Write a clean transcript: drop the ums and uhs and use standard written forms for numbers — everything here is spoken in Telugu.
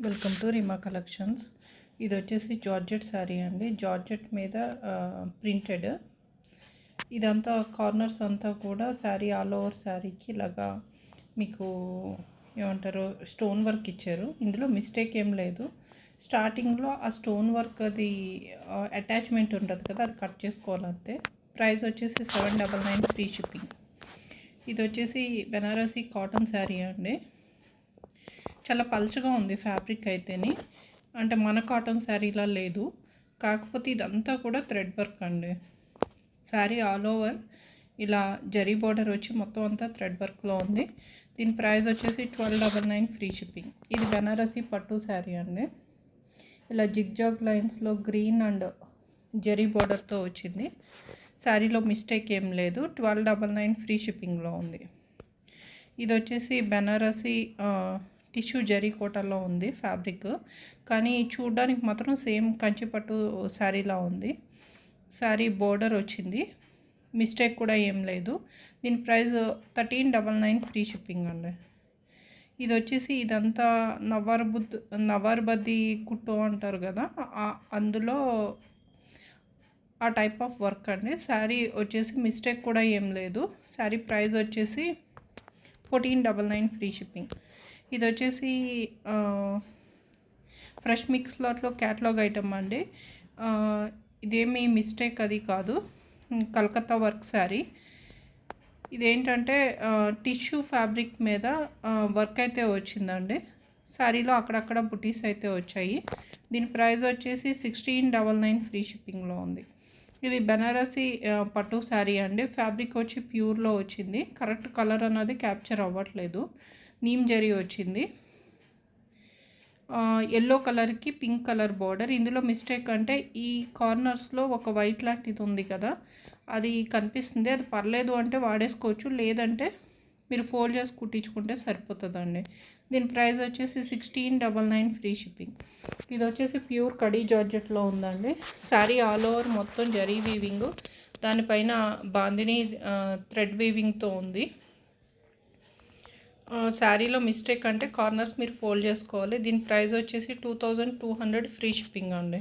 Welcome to Reema collections. ఇది వచ్చేసి జార్జెట్ శారీ అండి. జార్జెట్ మీద ప్రింటెడ్. ఇదంతా కార్నర్స్ అంతా కూడా శారీ ఆల్ ఓవర్ శారీకి ఇలాగా మీకు ఏమంటారు స్టోన్ వర్క్ ఇచ్చారు. ఇందులో మిస్టేక్ ఏం లేదు. స్టార్టింగ్లో ఆ స్టోన్ వర్క్ అది అటాచ్మెంట్ ఉంటుంది కదా, అది కట్ చేసుకోవాలంతే. ప్రైస్ వచ్చేసి 799 ఫ్రీ షిప్పింగ్. ఇది వచ్చేసి బెనారసీ కాటన్ శారీ అండి. చాలా పల్చగా ఉంది ఫ్యాబ్రిక్ అయితేని, అంటే మన కాటన్ శారీలా లేదు. కాకపోతే ఇదంతా కూడా థ్రెడ్ వర్క్ అండి. శారీ ఆల్ ఓవర్ ఇలా జరీ బోర్డర్ వచ్చి మొత్తం అంతా థ్రెడ్ వర్క్లో ఉంది. దీని ప్రైస్ వచ్చేసి 1299 ఫ్రీ షిప్పింగ్. ఇది బెనారసీ పట్టు శారీ అండి. ఇలా జిగ్జాగ్ లైన్స్లో గ్రీన్ అండ్ జరీ బోర్డర్తో వచ్చింది. శారీలో మిస్టేక్ ఏం లేదు. 1299 ఫ్రీ షిప్పింగ్లో ఉంది. ఇది వచ్చేసి బెనారసీ టిష్యూ జరీ కోటలో ఉంది ఫ్యాబ్రిక్, కానీ చూడడానికి మాత్రం సేమ్ కంచిపట్టు శారీలా ఉంది. శారీ బోర్డర్ వచ్చింది, మిస్టేక్ కూడా ఏం లేదు. దీని ప్రైస్ 1399 ఫ్రీ షిప్పింగ్ అండి. ఇది వచ్చేసి ఇదంతా నవార్బద్ది కుట్టు అంటారు కదా, అందులో ఆ టైప్ ఆఫ్ వర్క్ అండి. శారీ వచ్చేసి మిస్టేక్ కూడా ఏం లేదు. శారీ ప్రైస్ వచ్చేసి 1499 ఫ్రీ షిప్పింగ్. ఇది వచ్చేసి ఫ్రెష్ మిక్స్ లాట్లో క్యాటలాగ్ ఐటమ్ అండి. ఇదేమీ మిస్టేక్ అది కాదు, కలకత్తా వర్క్ శారీ. ఇదేంటంటే టిష్యూ ఫ్యాబ్రిక్ మీద వర్క్ అయితే వచ్చిందండి. శారీలో అక్కడక్కడ బుటీస్ అయితే వచ్చాయి. దీని ప్రైస్ వచ్చేసి 1699 ఫ్రీ షిప్పింగ్లో ఉంది. ఇది బెనారసీ పట్టు శారీ అండి. ఫ్యాబ్రిక్ వచ్చి ప్యూర్లో వచ్చింది. కరెక్ట్ కలర్ అన్నది క్యాప్చర్ అవ్వట్లేదు. నీమ్ జరీ వచ్చింది. ఎల్లో కలర్కి పింక్ కలర్ బార్డర్. ఇందులో మిస్టేక్ అంటే ఈ కార్నర్స్లో ఒక వైట్ లాంటిది ఉంది కదా, అది కనిపిస్తుంది. అది పర్లేదు అంటే వాడేసుకోవచ్చు, లేదంటే మీరు ఫోల్డ్ చేసి కుట్టించుకుంటే సరిపోతుందండి. దీని ప్రైస్ వచ్చేసి 1699 ఫ్రీ షిప్పింగ్. ఇది వచ్చేసి ప్యూర్ కడీ జార్జెట్లో ఉందండి. శారీ ఆల్ ఓవర్ మొత్తం జరీ వీవింగ్, దానిపైన బాందిని థ్రెడ్ వీవింగ్తో ఉంది. శారీలో మిస్టేక్ అంటే కార్నర్స్ మీరు ఫోల్డ్ చేసుకోవాలి. దీని ప్రైస్ వచ్చేసి 2200 ఫ్రీ షిప్పింగ్ అండి.